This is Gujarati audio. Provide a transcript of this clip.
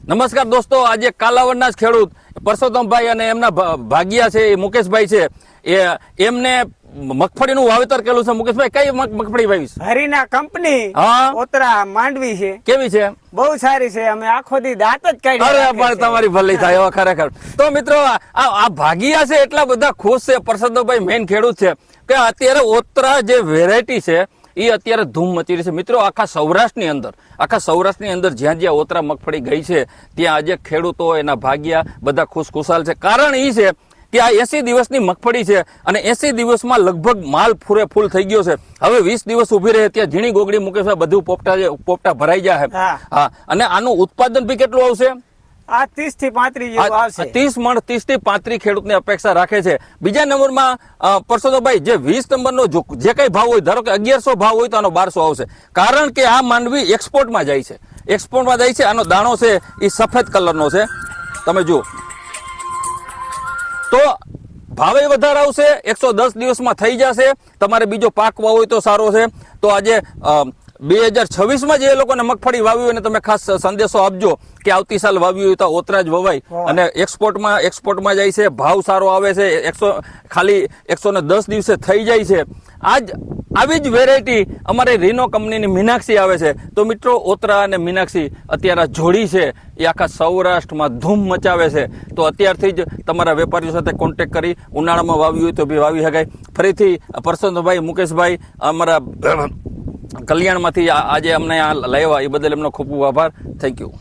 નમસ્કાર દોસ્તો, આજે કાલાવડના જ ખેડૂત પરસોત્તમભાઈ અને એમના ભાગિયા છે મુકેશભાઈ છે, એમને મગફળીનું વાવેતર કરેલું છે. મુકેશભાઈ, કઈ મગફળી વાવી છે? હરીના કંપની ઓતરા માંડવી છે. કેવી છે? બહુ સારી છે. અમે આખો દી દાંત જ કાઢી. અરે પણ તમારી ભલી થાય એવા ખરેખર. તો મિત્રો, આ ભાગિયા છે એટલા બધા ખુશ છે. પરસોત્તમભાઈ મેઇન ખેડૂત છે કે અત્યારે ઓતરા જે વેરાયટી છે એ અત્યારે ધૂમ મચી રહી છે. મિત્રો, આખા સૌરાષ્ટ્રની અંદર જ્યાં જ્યાં ઓતરા મગફળી ગઈ છે ત્યાં આજે ખેડૂતો, એના ભાગ્યા બધા ખુશખુશાલ છે. કારણ એ છે કે આ 80 દિવસની મગફળી છે અને 80 દિવસમાં લગભગ માલ ફૂલ થઈ ગયો છે. હવે 20 દિવસ ઉભી રહે ત્યાં ઝીણી ગોગડી મુકેશભાઈ બધું પોપટા ભરાઈ જાય. હા, અને આનું ઉત્પાદન બી કેટલું આવશે? આ 30 થી 35 જેવું આવશે. 30 મણ 30 થી 35 ખેડૂતની અપેક્ષા રાખે છે. બીજા નંબરમાં પરસોત્તમભાઈ, જે 20 નંબરનો જે કઈ ભાવ હોય, ધારો કે 1100 ભાવ હોય તો આનો 1200 આવશે. કારણ કે આ માંડવી એક્સપોર્ટમાં જાય છે. આનો દાણો છે એ સફેદ કલરનો છે, તમે જુઓ તો ભાવે વધારે આવશે. 110 દિવસમાં થઈ જશે. તમારે બીજો પાક વાવો હોય તો સારો છે. તો આજે 2026માં જે લોકોને મગફળી વાવી હોય ને તમે ખાસ સંદેશો આપજો કે આવતી સાલ વાવી હોય તો ઓતરા જ વવાય અને એક્સપોર્ટમાં જાય છે. ભાવ સારો આવે છે. ખાલી 110 દિવસે થઈ જાય છે. આવી જ વેરાયટી અમારે રીનો કંપનીની મીનાક્ષી આવે છે. તો મિત્રો, ઓતરા અને મીનાક્ષી અત્યારે જોડી છે એ આખા સૌરાષ્ટ્રમાં ધૂમ મચાવે છે. તો અત્યારથી જ તમારા વેપારીઓ સાથે કોન્ટેક્ટ કરી ઉનાળામાં વાવી હોય તો બી વાવી શકાય. ફરીથી પરસોત્તમભાઈ, મુકેશભાઈ અમારા કલ્યાણમાંથી આજે અમને આ લાવ્યા એ બદલ એમનો ખૂબ ખૂબ આભાર. Thank you.